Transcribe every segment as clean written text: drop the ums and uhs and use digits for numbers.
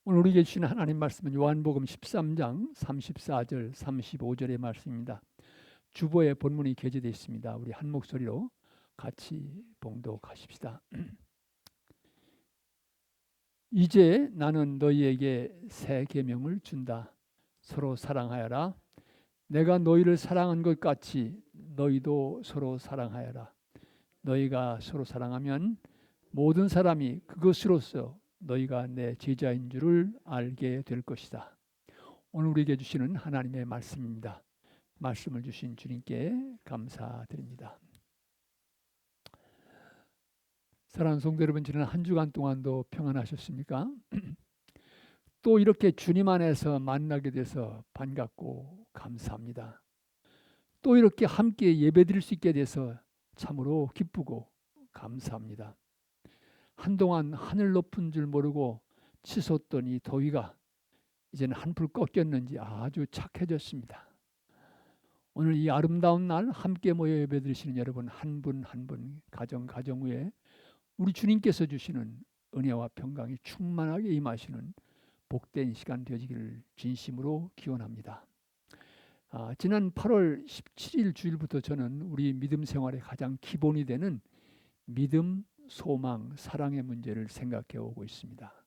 오늘 우리에게 주신 하나님 말씀은 요한복음 13장 34절 35절의 말씀입니다. 주보에 본문이 게재되어 있습니다. 우리 한 목소리로 같이 봉독하십시다. 이제 나는 너희에게 새 계명을 준다. 서로 사랑하여라. 내가 너희를 사랑한 것 같이 너희도 서로 사랑하여라. 너희가 서로 사랑하면 모든 사람이 그것으로서 너희가 내 제자인 줄을 알게 될 것이다. 오늘 우리에게 주시는 하나님의 말씀입니다. 말씀을 주신 주님께 감사드립니다. 사랑하는 성도 여러분, 지난 한 주간 동안도 평안하셨습니까? 또 이렇게 주님 안에서 만나게 돼서 반갑고 감사합니다. 또 이렇게 함께 예배드릴 수 있게 돼서 참으로 기쁘고 감사합니다. 한동안 하늘 높은 줄 모르고 치솟던 이 더위가 이제는 한풀 꺾였는지 아주 착해졌습니다. 오늘 이 아름다운 날 함께 모여 예배드리시는 여러분 한 분 한 분 가정 위에 우리 주님께서 주시는 은혜와 평강이 충만하게 임하시는 복된 시간 되어지기를 진심으로 기원합니다. 지난 8월 17일 주일부터 저는 우리 믿음 생활의 가장 기본이 되는 믿음, 소망, 사랑의 문제를 생각해 오고 있습니다.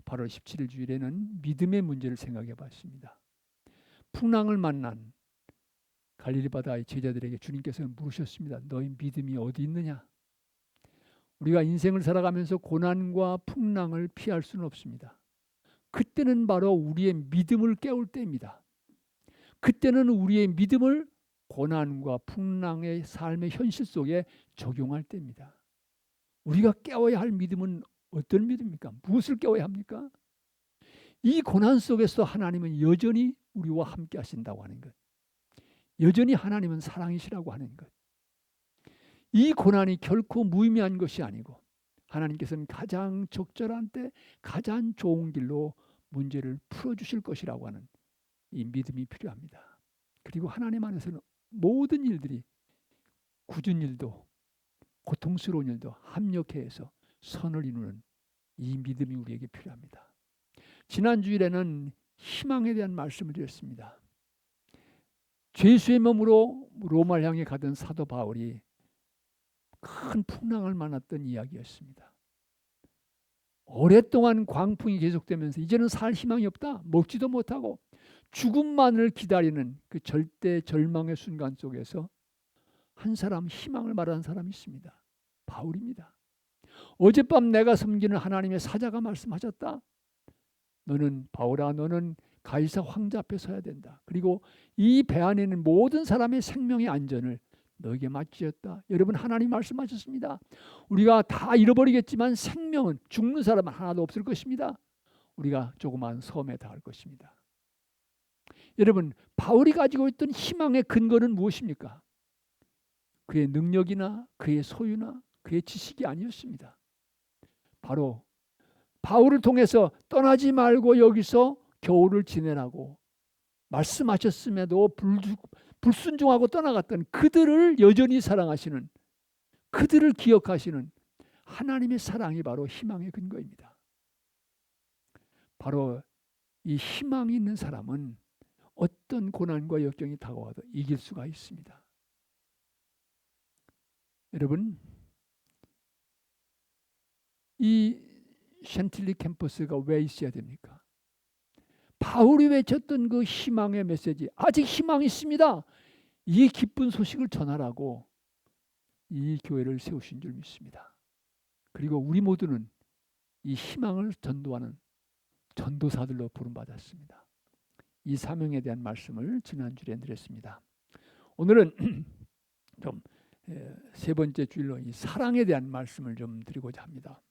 8월 17일 주일에는 믿음의 문제를 생각해 봤습니다. 풍랑을 만난 갈릴리 바다의 제자들에게 주님께서는 물으셨습니다. 너희 믿음이 어디 있느냐? 우리가 인생을 살아가면서 고난과 풍랑을 피할 수는 없습니다. 그때는 바로 우리의 믿음을 깨울 때입니다. 그때는 우리의 믿음을 고난과 풍랑의 삶의 현실 속에 적용할 때입니다. 우리가 깨워야 할 믿음은 어떤 믿음입니까? 무엇을 깨워야 합니까? 이 고난 속에서 하나님은 여전히 우리와 함께 하신다고 하는 것. 여전히 하나님은 사랑이시라고 하는 것. 이 고난이 결코 무의미한 것이 아니고 하나님께서는 가장 적절한 때 가장 좋은 길로 문제를 풀어주실 것이라고 하는 이 믿음이 필요합니다. 그리고 하나님 안에서는 모든 일들이 굳은 일도 고통스러운 일도 합력해서 선을 이루는 이 믿음이 우리에게 필요합니다. 지난 주일에는 희망에 대한 말씀을 드렸습니다. 죄수의 몸으로 로마를 향해 가던 사도 바울이 큰 풍랑을 만났던 이야기였습니다. 오랫동안 광풍이 계속되면서 이제는 살 희망이 없다. 먹지도 못하고 죽음만을 기다리는 그 절대 절망의 순간 속에서 한 사람 희망을 말하는 사람이 있습니다. 바울입니다. 어젯밤 내가 섬기는 하나님의 사자가 말씀하셨다. 너는 바울아, 너는 가이사 황제 앞에 서야 된다. 그리고 이 배 안에 있는 모든 사람의 생명의 안전을 너에게 맡기었다. 여러분, 하나님 말씀하셨습니다. 우리가 다 잃어버리겠지만 생명은, 죽는 사람은 하나도 없을 것입니다. 우리가 조그만 섬에 닿을 것입니다. 여러분, 바울이 가지고 있던 희망의 근거는 무엇입니까? 그의 능력이나 그의 소유나 그의 지식이 아니었습니다. 바로 바울을 통해서 떠나지 말고 여기서 겨울을 지내라고 말씀하셨음에도 불순종하고 떠나갔던 그들을 여전히 사랑하시는, 그들을 기억하시는 하나님의 사랑이 바로 희망의 근거입니다. 바로 이 희망이 있는 사람은 어떤 고난과 역경이 다가와도 이길 수가 있습니다. 여러분, 이 챈틸리 캠퍼스가 왜 있어야 됩니까? 바울이 외쳤던 그 희망의 메시지, 아직 희망이 있습니다. 이 기쁜 소식을 전하라고 이 교회를 세우신 줄 믿습니다. 그리고 우리 모두는 이 희망을 전도하는 전도사들로 부름받았습니다. 이 사명에 대한 말씀을 지난주에 드렸습니다. 오늘은 좀 세 번째 주일로 이 사랑에 대한 말씀을 좀 드리고자 합니다.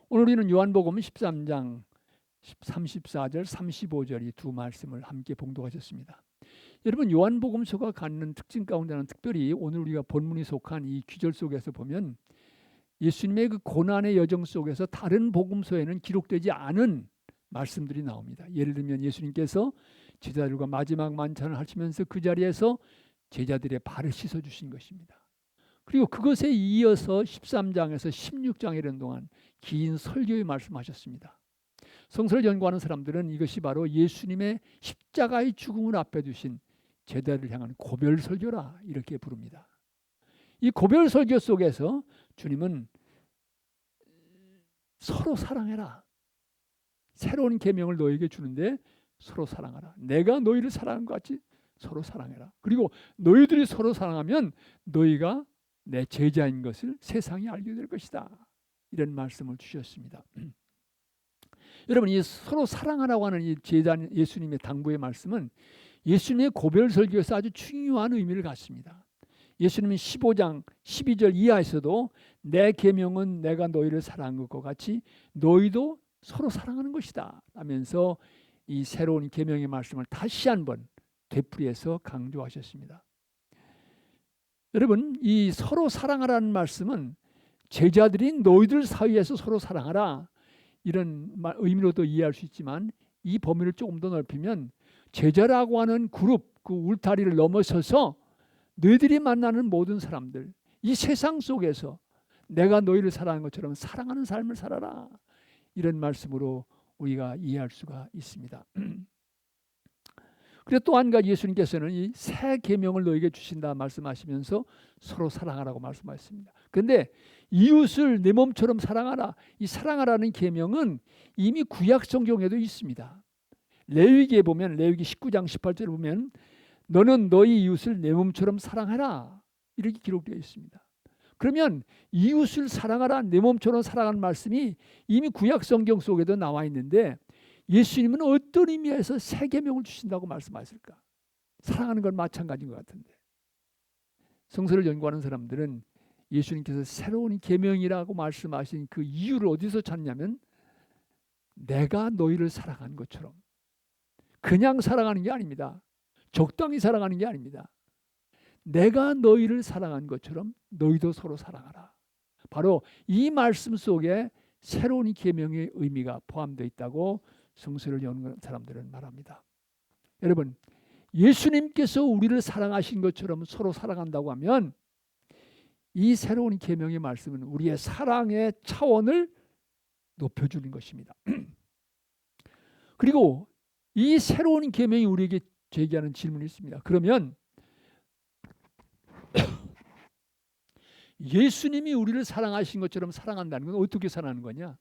오늘 우리는 요한복음 13장 34절 35절 이 두 말씀을 함께 봉독하셨습니다. 여러분, 요한복음서가 갖는 특징 가운데는 특별히 오늘 우리가 본문이 속한 이 귀절 속에서 보면 예수님의 그 고난의 여정 속에서 다른 복음서에는 기록되지 않은 말씀들이 나옵니다. 예를 들면 예수님께서 제자들과 마지막 만찬을 하시면서 그 자리에서 제자들의 발을 씻어주신 것입니다. 그리고 그것에 이어서 13장에서 16장에 이르는 동안 긴 설교의 말씀하셨습니다. 성서를 연구하는 사람들은 이것이 바로 예수님의 십자가의 죽음을 앞에 두신 제자를 향한 고별 설교라 이렇게 부릅니다. 이 고별 설교 속에서 주님은 서로 사랑해라. 새로운 계명을 너에게 주는데 서로 사랑하라. 내가 너희를 사랑한 것 같이 서로 사랑해라. 그리고 너희들이 서로 사랑하면 너희가 내 제자인 것을 세상이 알게 될 것이다. 이런 말씀을 주셨습니다. 여러분, 이 서로 사랑하라고 하는 이 제자 예수님의 당부의 말씀은 예수님의 고별 설교에서 아주 중요한 의미를 갖습니다. 예수님은 15장 12절 이하에서도 내 계명은 내가 너희를 사랑한 것과 같이 너희도 서로 사랑하는 것이다 하면서 이 새로운 계명의 말씀을 다시 한번 되풀이해서 강조하셨습니다. 여러분, 이 서로 사랑하라는 말씀은 제자들인 너희들 사이에서 서로 사랑하라 이런 의미로도 이해할 수 있지만 이 범위를 조금 더 넓히면 제자라고 하는 그룹, 그 울타리를 넘어서서 너희들이 만나는 모든 사람들, 이 세상 속에서 내가 너희를 사랑하는 것처럼 사랑하는 삶을 살아라 이런 말씀으로 우리가 이해할 수가 있습니다. 그리고 또 한 가지 예수님께서는 이 새 계명을 너에게 주신다 말씀하시면서 서로 사랑하라고 말씀하셨습니다. 그런데 이웃을 내 몸처럼 사랑하라, 이 사랑하라는 계명은 이미 구약 성경에도 있습니다. 레위기에 보면 레위기 19장 18절에 보면 너는 너희 이웃을 내 몸처럼 사랑하라 이렇게 기록되어 있습니다. 그러면 이웃을 사랑하라, 내 몸처럼 사랑하는 말씀이 이미 구약 성경 속에도 나와 있는데 예수님은 어떤 의미에서 새 계명을 주신다고 말씀하실까? 사랑하는 건 마찬가지인 것 같은데 성서를 연구하는 사람들은 예수님께서 새로운 계명이라고 말씀하신 그 이유를 어디서 찾냐면 내가 너희를 사랑한 것처럼 그냥 사랑하는 게 아닙니다. 적당히 사랑하는 게 아닙니다. 내가 너희를 사랑한 것처럼 너희도 서로 사랑하라. 바로 이 말씀 속에 새로운 계명의 의미가 포함되어 있다고 성서를 연구하는 사람들은 말합니다. 여러분, 예수님께서 우리를 사랑하신 것처럼 서로 사랑한다고 하면 이 새로운 계명의 말씀은 우리의 사랑의 차원을 높여주는 것입니다. 그리고 이 새로운 계명이 우리에게 제기하는 질문이 있습니다. 그러면 예수님이 우리를 사랑하신 것처럼 사랑한다는 건 어떻게 사랑하는 거냐?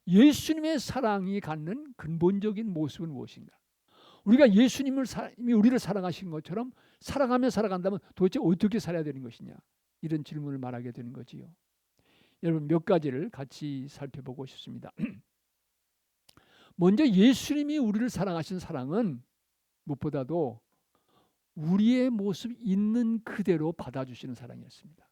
예수님의 사랑이 갖는 근본적인 모습은 무엇인가? 우리가 예수님이 우리를 사랑하신 것처럼 사랑하며 살아간다면 도대체 어떻게 살아야 되는 것이냐? 이런 질문을 말하게 되는 거지요. 여러분, 몇 가지를 같이 살펴보고 싶습니다. 먼저 예수님이 우리를 사랑하신 사랑은 무엇보다도 우리의 모습 있는 그대로 받아주시는 사랑이었습니다.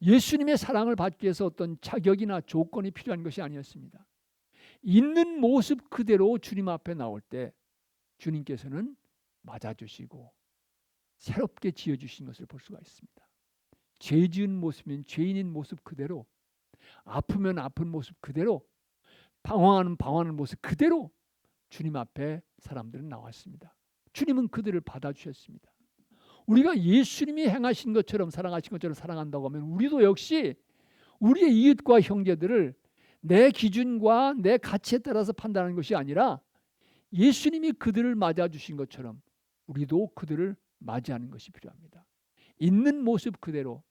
예수님의 사랑을 받기 위해서 어떤 자격이나 조건이 필요한 것이 아니었습니다. 있는 모습 그대로 주님 앞에 나올 때 주님께서는 맞아주시고 새롭게 지어주신 것을 볼 수가 있습니다. 죄 지은 모습이면 죄인인 모습 그대로, 아프면 아픈 모습 그대로, 방황하는 모습 그대로 주님 앞에 사람들은 나왔습니다. 주님은 그들을 받아주셨습니다. 우리가 예수님이 행하신 것처럼 사랑하신 것처럼 사랑한다고 하면 우리도 역시 우리의 이웃과 형제들을 내 기준과 내 가치에 따라서 판단하는 것이 아니라 예수님이 그들을 맞아주신 것처럼 우리도 그들을 맞이하는 것이 필요합니다. 있는 모습 그대로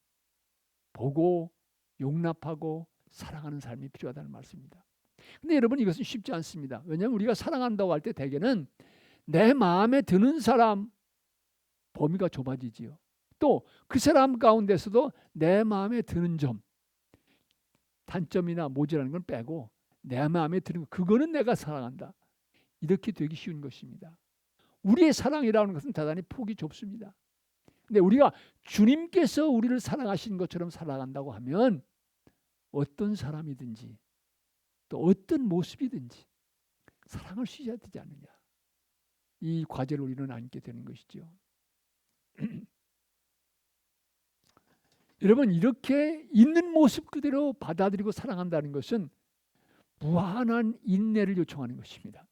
보고 용납하고 사랑하는 삶이 필요하다는 말씀입니다. 근데 여러분, 이것은 쉽지 않습니다. 왜냐하면 우리가 사랑한다고 할 때 대개는 내 마음에 드는 사람 범위가 좁아지지요. 또 그 사람 가운데서도 내 마음에 드는 점, 단점이나 모자라는 건 빼고 내 마음에 드는 거, 그거는 내가 사랑한다. 이렇게 되기 쉬운 것입니다. 우리의 사랑이라는 것은 대단히 폭이 좁습니다. 근데 우리가 주님께서 우리를 사랑하신 것처럼 살아간다고 하면 어떤 사람이든지 또 어떤 모습이든지 사랑할 수 있어야 되지 않느냐. 이 과제를 우리는 안게 되는 것이죠. 여러분, 이렇게 있는 모습 그대로 받아들이고 사랑한다는 것은 무한한 인내를 요청하는 것입니다.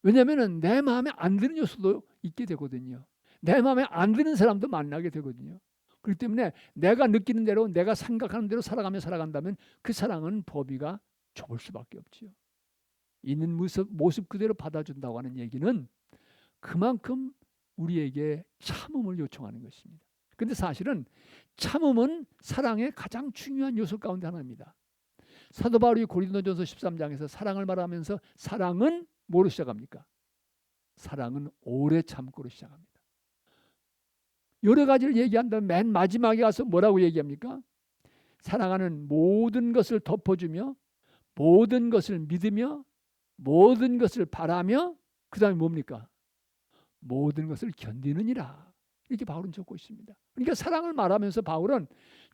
왜냐하면 내 마음에 안 드는 요소도 있게 되거든요. 내 마음에 안 드는 사람도 만나게 되거든요. 그렇기 때문에 내가 느끼는 대로 내가 생각하는 대로 살아가며 살아간다면 그 사랑은 범위가 좁을 수밖에 없지요. 있는 모습 그대로 받아준다고 하는 얘기는 그만큼 우리에게 참음을 요청하는 것입니다. 그런데 사실은 참음은 사랑의 가장 중요한 요소 가운데 하나입니다. 사도 바울이 고린도전서 13장에서 사랑을 말하면서 사랑은 뭐로 시작합니까? 사랑은 오래 참고로 시작합니다. 여러 가지를 얘기한다면 맨 마지막에 가서 뭐라고 얘기합니까? 사랑하는 모든 것을 덮어주며 모든 것을 믿으며 모든 것을 바라며 그 다음에 뭡니까? 모든 것을 견디느니라. 이렇게 바울은 적고 있습니다. 그러니까 사랑을 말하면서 바울은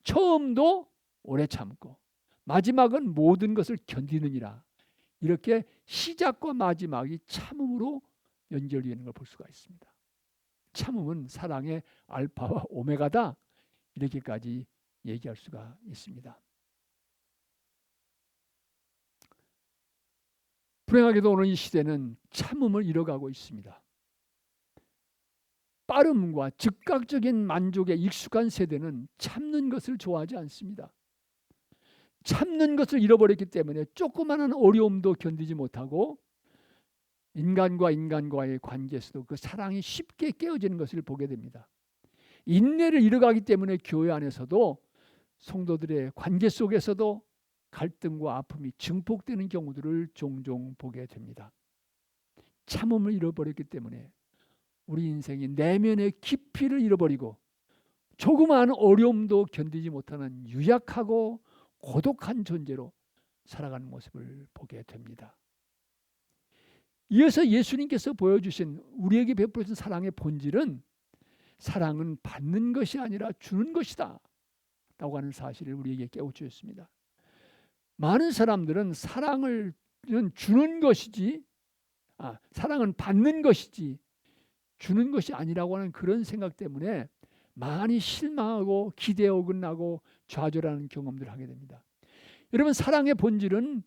처음도 오래 참고 마지막은 모든 것을 견디느니라. 이렇게 시작과 마지막이 참음으로 연결되는 걸 볼 수가 있습니다. 참음은 사랑의 알파와 오메가다. 이렇게까지 얘기할 수가 있습니다. 불행하게도 오늘 이 시대는 참음을 잃어가고 있습니다. 빠름과 즉각적인 만족에 익숙한 세대는 참는 것을 좋아하지 않습니다. 참는 것을 잃어버렸기 때문에 조그마한 어려움도 견디지 못하고 인간과 인간과의 관계에서도 그 사랑이 쉽게 깨어지는 것을 보게 됩니다. 인내를 잃어가기 때문에 교회 안에서도 성도들의 관계 속에서도 갈등과 아픔이 증폭되는 경우들을 종종 보게 됩니다. 참음을 잃어버렸기 때문에 우리 인생이 내면의 깊이를 잃어버리고 조그마한 어려움도 견디지 못하는 유약하고 고독한 존재로 살아가는 모습을 보게 됩니다. 이어서 예수님께서 보여주신 우리에게 베풀어진 사랑의 본질은 사랑은 받는 것이 아니라 주는 것이다 라고 하는 사실을 우리에게 깨우쳐줬습니다. 많은 사람들은 사랑은 주는 것이지 사랑은 받는 것이지 주는 것이 아니라고 하는 그런 생각 때문에 많이 실망하고 기대에 어긋나고 좌절하는 경험들을 하게 됩니다. 여러분, 사랑의 본질은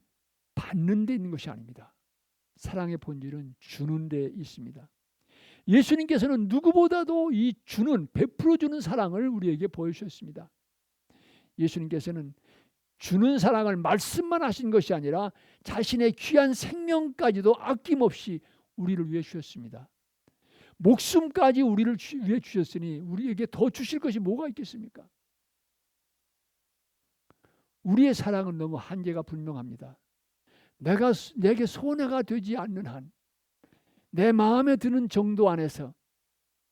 받는 데 있는 것이 아닙니다. 사랑의 본질은 주는 데 있습니다. 예수님께서는 누구보다도 이 주는 베풀어주는 사랑을 우리에게 보여주셨습니다. 예수님께서는 주는 사랑을 말씀만 하신 것이 아니라 자신의 귀한 생명까지도 아낌없이 우리를 위해 주셨습니다. 목숨까지 우리를 위해 주셨으니 우리에게 더 주실 것이 뭐가 있겠습니까? 우리의 사랑은 너무 한계가 분명합니다. 내게 손해가 되지 않는 한, 내 마음에 드는 정도 안에서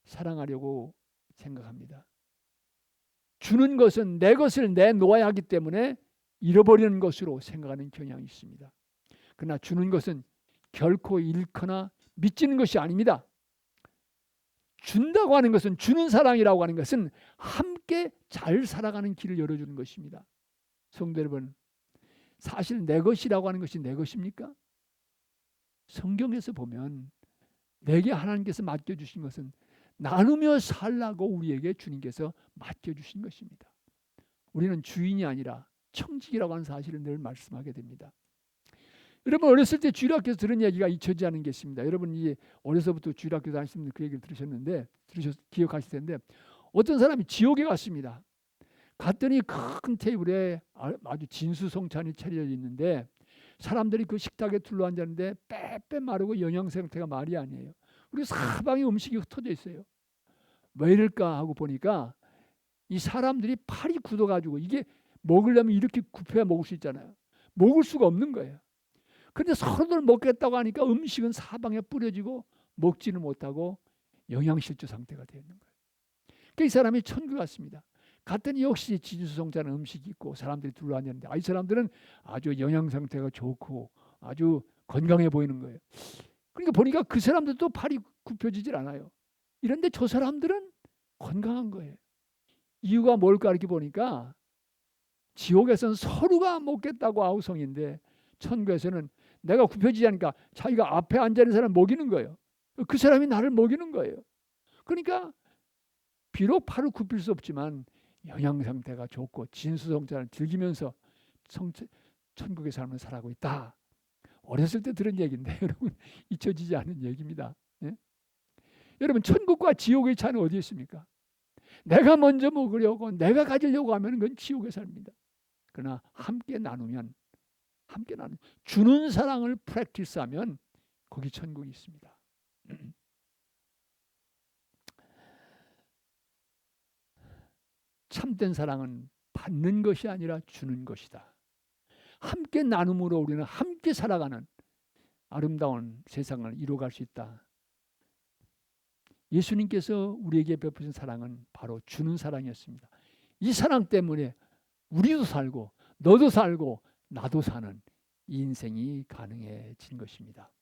사랑하려고 생각합니다. 주는 것은 내 것을 내놓아야 하기 때문에 잃어버리는 것으로 생각하는 경향이 있습니다. 그러나 주는 것은 결코 잃거나 미치는 것이 아닙니다. 준다고 하는 것은, 주는 사랑이라고 하는 것은 함께 잘 살아가는 길을 열어주는 것입니다. 성도 여러분, 사실 내 것이라고 하는 것이 내 것입니까? 성경에서 보면 내게 하나님께서 맡겨주신 것은 나누며 살라고 우리에게 주님께서 맡겨주신 것입니다. 우리는 주인이 아니라 청직이라고 하는 사실을 늘 말씀하게 됩니다. 여러분, 어렸을 때 주일학교에서 들은 얘기가 잊혀지지 않은 게 있습니다. 여러분, 이제 어려서부터 주일학교 다니시는 분들 그 얘기를 들으셨는데 기억하실 텐데, 어떤 사람이 지옥에 갔습니다. 갔더니 큰 테이블에 아주 진수성찬이 차려져 있는데 사람들이 그 식탁에 둘러앉았는데 빼빼 마르고 영양 상태가 말이 아니에요. 그리고 사방에 음식이 흩어져 있어요. 왜 이럴까 하고 보니까 이 사람들이 팔이 굳어가지고, 이게 먹으려면 이렇게 굽혀야 먹을 수 있잖아요. 먹을 수가 없는 거예요. 그런데 서로들 먹겠다고 하니까 음식은 사방에 뿌려지고 먹지는 못하고 영양실조 상태가 되어 있는 거예요. 그러니까 이 사람이 천국 갔습니다. 갔더니 역시 진수성찬한 음식이 있고 사람들이 둘러앉았는데, 이 사람들은 아주 영양 상태가 좋고 아주 건강해 보이는 거예요. 그러니까 보니까 그 사람들도 팔이 굽혀지질 않아요. 이런데 저 사람들은 건강한 거예요. 이유가 뭘까 이렇게 보니까 지옥에서는 서로가 먹겠다고 아우성인데 천국에서는 내가 굽혀지지 않으니까 자기가 앞에 앉아있는 사람 먹이는 거예요. 그 사람이 나를 먹이는 거예요. 그러니까 비록 팔을 굽힐 수 없지만 영양 상태가 좋고 진수성찬을 즐기면서 천국의 삶을 살아가고 있다. 어렸을 때 들은 얘기인데 여러분, 잊혀지지 않은 얘기입니다. 네? 여러분, 천국과 지옥의 차이는 어디에 있습니까? 내가 먼저 먹으려고 내가 가지려고 하면 그건 지옥의 삶입니다. 그러나 함께 나누면, 함께 나누는, 주는 사랑을 프랙티스하면 거기 천국이 있습니다. 참된 사랑은 받는 것이 아니라 주는 것이다. 함께 나눔으로 우리는 함께 살아가는 아름다운 세상을 이루어갈 수 있다. 예수님께서 우리에게 베푸신 사랑은 바로 주는 사랑이었습니다. 이 사랑 때문에 우리도 살고 너도 살고 나도 사는 이 인생이 가능해진 것입니다.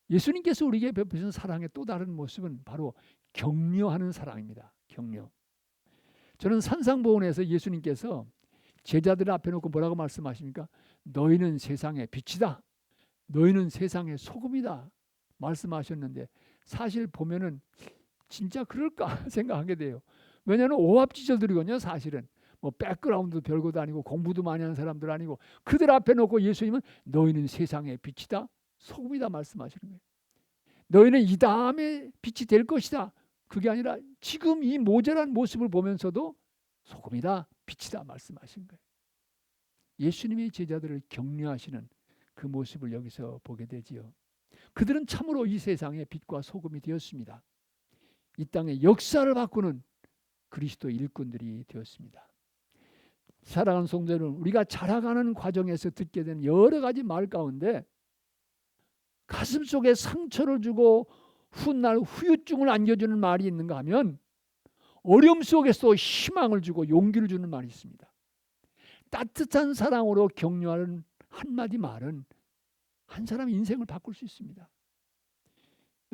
예수님께서 우리에게 베푸신 사랑의 또 다른 모습은 바로 격려하는 사랑입니다. 격려. 저는 산상보훈에서 예수님께서 제자들 앞에 놓고 뭐라고 말씀하십니까? 너희는 세상의 빛이다. 너희는 세상의 소금이다. 말씀하셨는데 사실 보면은 진짜 그럴까 생각하게 돼요. 왜냐하면 오합지졸들이거든요. 사실은 뭐 백그라운드도 별것도 아니고 공부도 많이 하는 사람들 아니고 그들 앞에 놓고 예수님은 너희는 세상의 빛이다. 소금이다 말씀하시는 거예요. 너희는 이 다음에 빛이 될 것이다. 그게 아니라 지금 이 모자란 모습을 보면서도 소금이다, 빛이다 말씀하신 거예요. 예수님이 제자들을 격려하시는 그 모습을 여기서 보게 되지요. 그들은 참으로 이 세상의 빛과 소금이 되었습니다. 이 땅의 역사를 바꾸는 그리스도 일꾼들이 되었습니다. 사랑하는 성도 여러분, 우리가 자라가는 과정에서 듣게 되는 여러 가지 말 가운데 가슴속에 상처를 주고 훗날 후유증을 안겨주는 말이 있는가 하면 어려움 속에서 희망을 주고 용기를 주는 말이 있습니다. 따뜻한 사랑으로 격려하는 한마디 말은 한 사람의 인생을 바꿀 수 있습니다.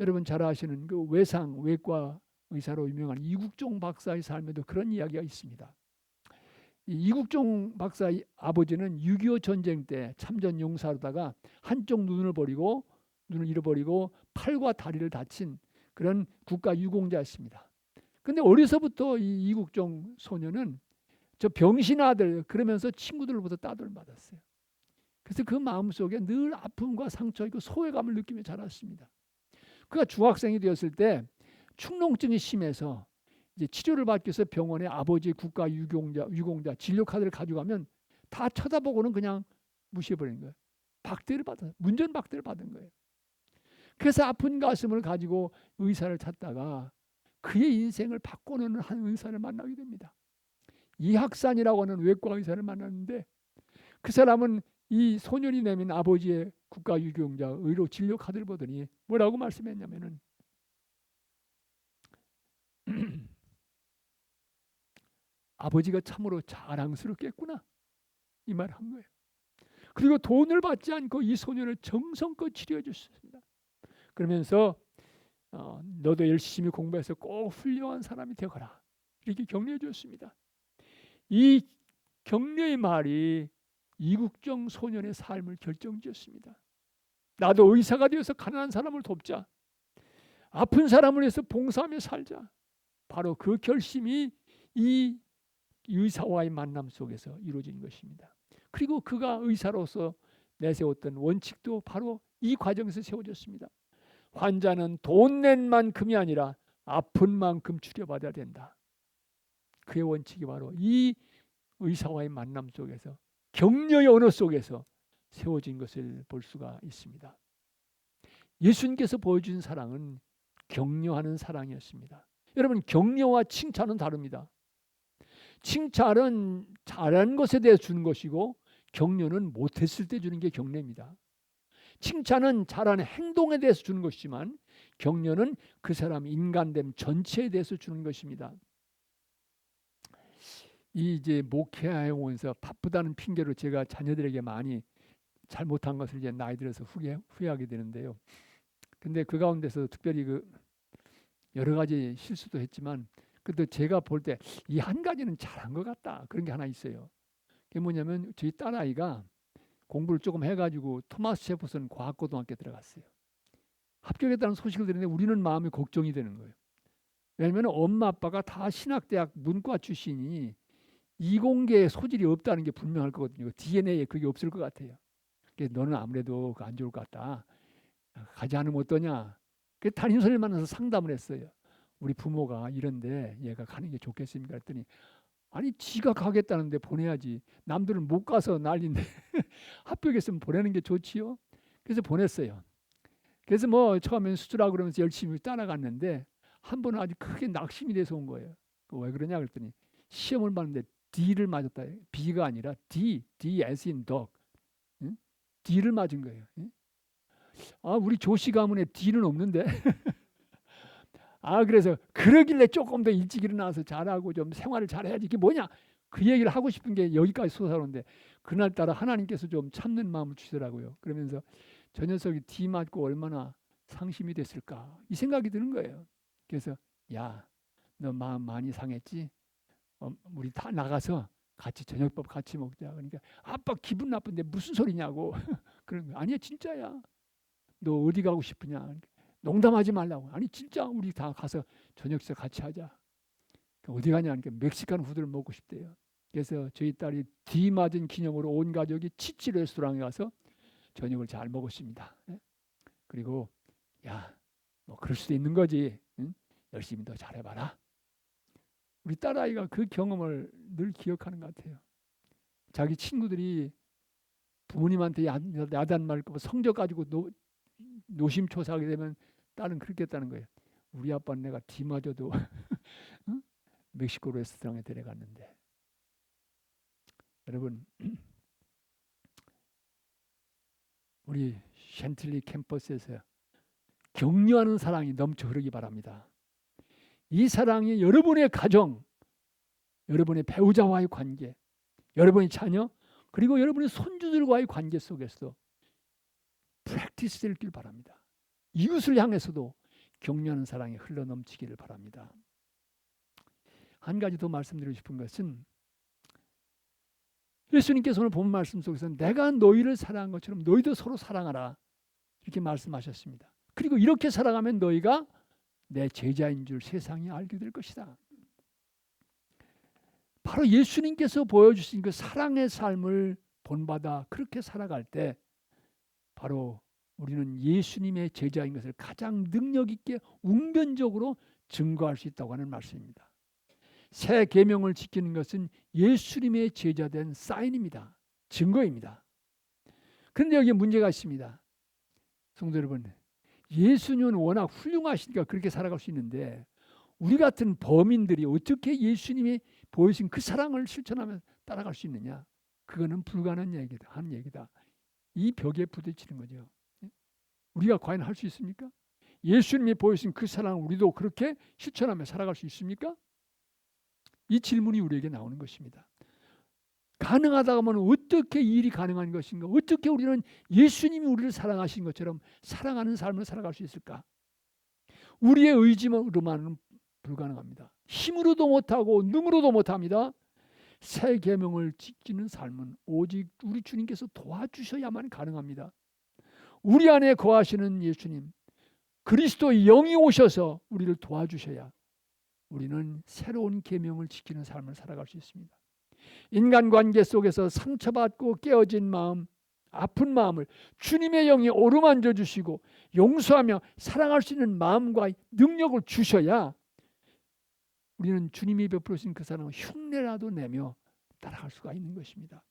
여러분 잘 아시는 그 외과 의사로 유명한 이국종 박사의 삶에도 그런 이야기가 있습니다. 이국종 박사의 아버지는 6.25 전쟁 때 참전 용사로다가 한쪽 눈을 잃어버리고 팔과 다리를 다친 그런 국가 유공자였습니다. 그런데 어려서부터 이 이국종 소녀는 저 병신 아들 그러면서 친구들로부터 따돌림 받았어요. 그래서 그 마음속에 늘 아픔과 상처, 그 소외감을 느끼며 자랐습니다. 그가 중학생이 되었을 때 축농증이 심해서 이제 치료를 받기 위해서 병원에 아버지 국가 유공자 진료 카드를 가져가면 다 쳐다보고는 그냥 무시해버린 거예요. 문전 박대를 받은 거예요. 그래서 아픈 가슴을 가지고 의사를 찾다가 그의 인생을 바꾸는 한 의사를 만나게 됩니다. 이학산이라고 하는 외과 의사를 만났는데 그 사람은 이 소년이 내민 아버지의 국가 유공자 의료 진료 카드를 보더니 뭐라고 말씀했냐면은 아버지가 참으로 자랑스럽겠구나 이 말을 한 거예요. 그리고 돈을 받지 않고 이 소년을 정성껏 치료해 주셨습니다. 그러면서 너도 열심히 공부해서 꼭 훌륭한 사람이 되거라 이렇게 격려해 주었습니다. 이 격려의 말이 이국종 소년의 삶을 결정지었습니다. 나도 의사가 되어서 가난한 사람을 돕자. 아픈 사람을 위해서 봉사하며 살자. 바로 그 결심이 이 의사와의 만남 속에서 이루어진 것입니다. 그리고 그가 의사로서 내세웠던 원칙도 바로 이 과정에서 세워졌습니다. 환자는 돈 낸 만큼이 아니라 아픈 만큼 치료받아야 된다. 그의 원칙이 바로 이 의사와의 만남 속에서 격려의 언어 속에서 세워진 것을 볼 수가 있습니다. 예수님께서 보여준 사랑은 격려하는 사랑이었습니다. 여러분 격려와 칭찬은 다릅니다. 칭찬은 잘한 것에 대해 주는 것이고 격려는 못했을 때 주는 게 격려입니다. 칭찬은 잘한 행동에 대해서 주는 것이지만 격려는 그 사람 인간됨 전체에 대해서 주는 것입니다. 이 이제 목회에 오면서 바쁘다는 핑계로 제가 자녀들에게 많이 잘못한 것을 이제 나이 들어서 후회하게 되는데요. 근데 그 가운데서 특별히 그 여러 가지 실수도 했지만 그래도 제가 볼 때 이 한 가지는 잘한 것 같다 그런 게 하나 있어요. 그게 뭐냐면 저희 딸아이가 공부를 조금 해가지고 토마스 제퍼슨 과학고등학교에 들어갔어요. 합격했다는 소식을 들었는데 우리는 마음이 걱정이 되는 거예요. 왜냐하면 엄마 아빠가 다 신학대학 문과 출신이 이공계에 소질이 없다는 게 분명할 거거든요. DNA에 그게 없을 것 같아요. 그래서 너는 아무래도 안 좋을 것 같다. 가지 않으면 어떠냐. 그 담임선생님 만나서 상담을 했어요. 우리 부모가 이런데 얘가 가는 게 좋겠습니까? 했더니 아니 지가 가겠다는데 보내야지. 남들은 못 가서 난리인데 합격했으면 보내는 게 좋지요. 그래서 보냈어요. 그래서 처음엔 수주라고 그러면서 열심히 따라갔는데 한 번은 아주 크게 낙심이 돼서 온 거예요. 왜 그러냐 그랬더니 시험을 봤는데 D를 맞았다. B가 아니라 D as in dog. 응? D를 맞은 거예요. 응? 우리 조씨 가문에 D는 없는데. 그래서 그러길래 조금 더 일찍 일어나서 잘하고 좀 생활을 잘해야지. 이게 뭐냐? 그 얘기를 하고 싶은 게 여기까지 솟아오는데 그날따라 하나님께서 좀 참는 마음을 주시더라고요. 그러면서 저 녀석이 D 맞고 얼마나 상심이 됐을까 이 생각이 드는 거예요. 그래서 야, 너 마음 많이 상했지? 우리 다 나가서 같이 저녁밥 같이 먹자. 그러니까 아빠 기분 나쁜데 무슨 소리냐고. 그런 거야. 아니야 진짜야. 너 어디 가고 싶으냐? 그러니까 농담하지 말라고. 아니 진짜 우리 다 가서 저녁 식사 같이 하자. 어디 가냐? 그러니까 멕시칸 푸드를 먹고 싶대요. 그래서 저희 딸이 D 맞은 기념으로 온 가족이 치치 레스토랑에 가서 저녁을 잘 먹었습니다. 그리고 야, 그럴 수도 있는 거지. 응? 열심히 더 잘해봐라. 우리 딸아이가 그 경험을 늘 기억하는 것 같아요. 자기 친구들이 부모님한테 야단 맞고 성적 가지고 노심초사하게 되면 딸은 그렇게 했다는 거예요. 우리 아빠는 내가 D마저도 응? 멕시코 레스토랑에 데려갔는데. 여러분 우리 챈틀리 캠퍼스에서 격려하는 사랑이 넘쳐 흐르기 바랍니다. 이 사랑이 여러분의 가정, 여러분의 배우자와의 관계, 여러분의 자녀, 그리고 여러분의 손주들과의 관계 속에서 프랙티스 되길 바랍니다. 이웃을 향해서도 격려하는 사랑이 흘러넘치기를 바랍니다. 한 가지 더 말씀드리고 싶은 것은 예수님께서 오늘 본 말씀 속에서 내가 너희를 사랑한 것처럼 너희도 서로 사랑하라 이렇게 말씀하셨습니다. 그리고 이렇게 살아가면 너희가 내 제자인 줄 세상이 알게 될 것이다. 바로 예수님께서 보여주신 그 사랑의 삶을 본받아 그렇게 살아갈 때 바로 우리는 예수님의 제자인 것을 가장 능력 있게 웅변적으로 증거할 수 있다고 하는 말씀입니다. 새 계명을 지키는 것은 예수님의 제자된 사인입니다. 증거입니다. 그런데 여기에 문제가 있습니다. 성도 여러분, 예수님은 워낙 훌륭하시니까 그렇게 살아갈 수 있는데 우리 같은 범인들이 어떻게 예수님이 보여주신 그 사랑을 실천하며 따라갈 수 있느냐? 그거는 불가능한 얘기다. 이 벽에 부딪히는 거죠. 우리가 과연 할 수 있습니까? 예수님이 보여주신 그 사랑을 우리도 그렇게 실천하며 살아갈 수 있습니까? 이 질문이 우리에게 나오는 것입니다. 가능하다 하면 어떻게 이 일이 가능한 것인가? 어떻게 우리는 예수님이 우리를 사랑하신 것처럼 사랑하는 삶을 살아갈 수 있을까? 우리의 의지만으로만은 불가능합니다. 힘으로도 못하고 능으로도 못합니다. 새 계명을 지키는 삶은 오직 우리 주님께서 도와주셔야만 가능합니다. 우리 안에 거하시는 예수님, 그리스도의 영이 오셔서 우리를 도와주셔야 우리는 새로운 계명을 지키는 삶을 살아갈 수 있습니다. 인간관계 속에서 상처받고 깨어진 마음, 아픈 마음을 주님의 영이 어루만져 주시고 용서하며 사랑할 수 있는 마음과 능력을 주셔야 우리는 주님이 베풀으신 그 사랑을 흉내라도 내며 따라갈 수가 있는 것입니다.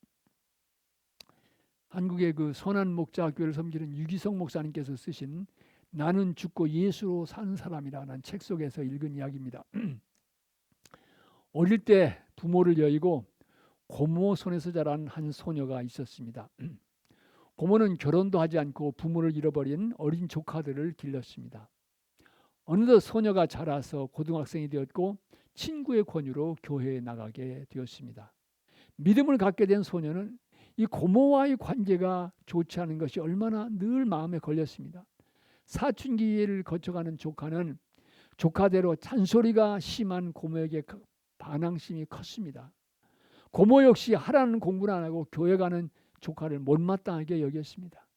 한국의 그 선한 목자교회를 섬기는 유기성 목사님께서 쓰신 나는 죽고 예수로 사는 사람이라는 책 속에서 읽은 이야기입니다. 어릴 때 부모를 여의고 고모 손에서 자란 한 소녀가 있었습니다. 고모는 결혼도 하지 않고 부모를 잃어버린 어린 조카들을 길렀습니다. 어느덧 소녀가 자라서 고등학생이 되었고 친구의 권유로 교회에 나가게 되었습니다. 믿음을 갖게 된 소녀는 이 고모와의 관계가 좋지 않은 것이 얼마나 늘 마음에 걸렸습니다. 사춘기를 거쳐가는 조카는 조카대로 잔소리가 심한 고모에게 반항심이 컸습니다. 고모 역시 하라는 공부를 안 하고 교회 가는 조카를 못마땅하게 여겼습니다.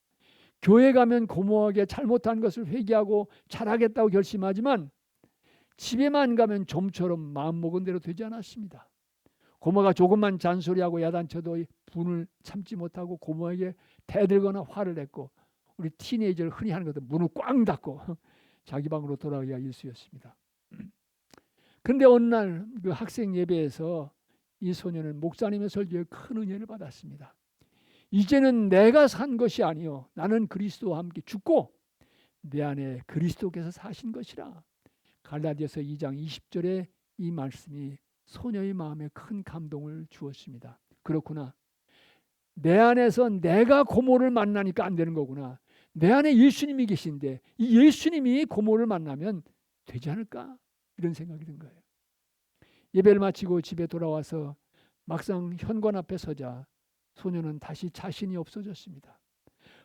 교회 가면 고모에게 잘못한 것을 회개하고 잘하겠다고 결심하지만 집에만 가면 좀처럼 마음먹은 대로 되지 않았습니다. 고모가 조금만 잔소리하고 야단쳐도 분을 참지 못하고 고모에게 대들거나 화를 냈고 우리 티네이저를 흔히 하는 것도 문을 꽝 닫고 자기 방으로 돌아가기가 일쑤였습니다. 그런데 어느 날 그 학생 예배에서 이 소녀는 목사님의 설교에 큰 은혜를 받았습니다. 이제는 내가 산 것이 아니요 나는 그리스도와 함께 죽고 내 안에 그리스도께서 사신 것이라. 갈라디아서 2장 20절에 이 말씀이 소녀의 마음에 큰 감동을 주었습니다. 그렇구나. 내 안에서 내가 고모를 만나니까 안 되는 거구나. 내 안에 예수님이 계신데 이 예수님이 고모를 만나면 되지 않을까? 이런 생각이 든 거예요. 예배를 마치고 집에 돌아와서 막상 현관 앞에 서자 소녀는 다시 자신이 없어졌습니다.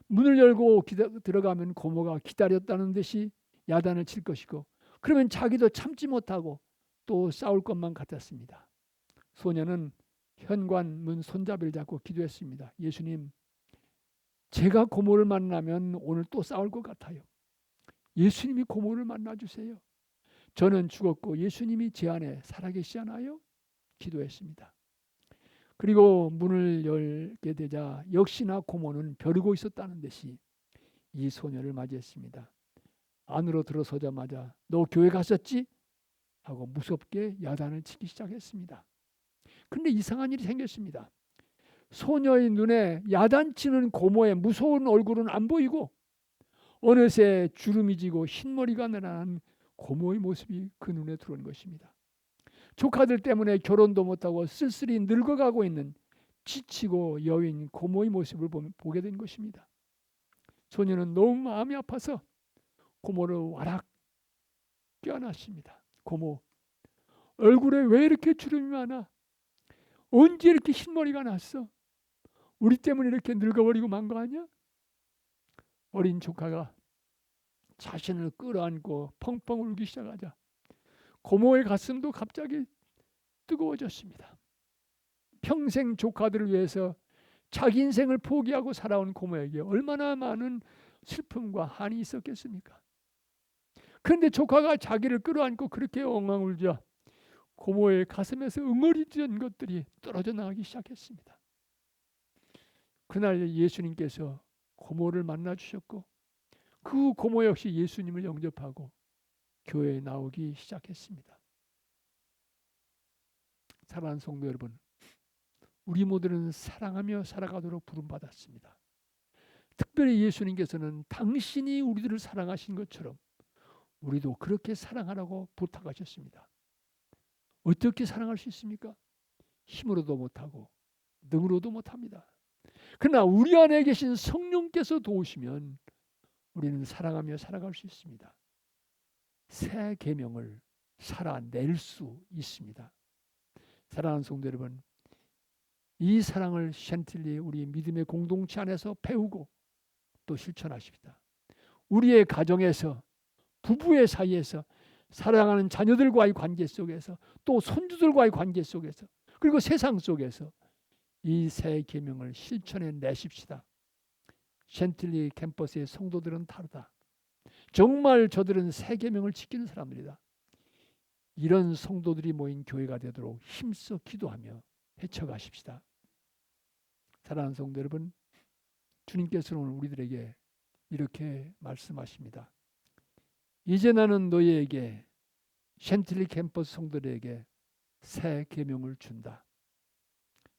문을 열고 들어가면 고모가 기다렸다는 듯이 야단을 칠 것이고 그러면 자기도 참지 못하고 또 싸울 것만 같았습니다. 소녀는 현관문 손잡이를 잡고 기도했습니다. 예수님, 제가 고모를 만나면 오늘 또 싸울 것 같아요. 예수님이 고모를 만나주세요. 저는 죽었고 예수님이 제 안에 살아계시잖아요. 기도했습니다. 그리고 문을 열게 되자 역시나 고모는 벼르고 있었다는 듯이 이 소녀를 맞이했습니다. 안으로 들어서자마자 너 교회 갔었지? 하고 무섭게 야단을 치기 시작했습니다. 근데 이상한 일이 생겼습니다. 소녀의 눈에 야단치는 고모의 무서운 얼굴은 안 보이고 어느새 주름이 지고 흰머리가 늘어난 고모의 모습이 그 눈에 들어온 것입니다. 조카들 때문에 결혼도 못하고 쓸쓸히 늙어가고 있는 지치고 여인 고모의 모습을 보게 된 것입니다. 소녀는 너무 마음이 아파서 고모를 와락 껴안았습니다. 고모, 얼굴에 왜 이렇게 주름이 많아? 언제 이렇게 흰머리가 났어? 우리 때문에 이렇게 늙어버리고 만 거 아니야? 어린 조카가 자신을 끌어안고 펑펑 울기 시작하자 고모의 가슴도 갑자기 뜨거워졌습니다. 평생 조카들을 위해서 자기 인생을 포기하고 살아온 고모에게 얼마나 많은 슬픔과 한이 있었겠습니까? 그런데 조카가 자기를 끌어안고 그렇게 엉엉 울자 고모의 가슴에서 응어리던 것들이 떨어져 나가기 시작했습니다. 그날 예수님께서 고모를 만나 주셨고 그 고모 역시 예수님을 영접하고 교회에 나오기 시작했습니다. 사랑하는 성도 여러분, 우리 모두는 사랑하며 살아가도록 부름받았습니다. 특별히 예수님께서는 당신이 우리들을 사랑하신 것처럼 우리도 그렇게 사랑하라고 부탁하셨습니다. 어떻게 사랑할 수 있습니까? 힘으로도 못하고 능으로도 못합니다. 그러나 우리 안에 계신 성령께서 도우시면 우리는 사랑하며 살아갈 수 있습니다. 새 계명을 살아낼 수 있습니다. 사랑하는 성도 여러분, 이 사랑을 챈틀리 우리 믿음의 공동체 안에서 배우고 또 실천하십니다. 우리의 가정에서 부부의 사이에서 사랑하는 자녀들과의 관계 속에서 또 손주들과의 관계 속에서 그리고 세상 속에서 이 새 계명을 실천해 내십시다. 챈틀리 캠퍼스의 성도들은 다르다. 정말 저들은 새 계명을 지키는 사람들이다. 이런 성도들이 모인 교회가 되도록 힘써 기도하며 헤쳐가십시다. 사랑하는 성도 여러분, 주님께서는 오늘 우리들에게 이렇게 말씀하십니다. 이제 나는 너희에게 챈틀리 캠퍼스 성도들에게 새 계명을 준다.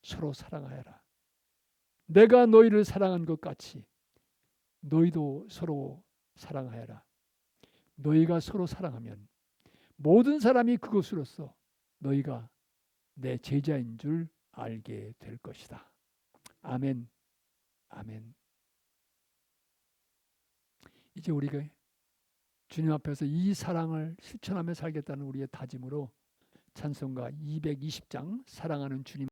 서로 사랑하여라. 내가 너희를 사랑한 것 같이 너희도 서로 사랑하여라. 너희가 서로 사랑하면 모든 사람이 그것으로써 너희가 내 제자인 줄 알게 될 것이다. 아멘. 아멘. 이제 우리가 주님 앞에서 이 사랑을 실천하며 살겠다는 우리의 다짐으로 찬송가 220장 사랑하는 주님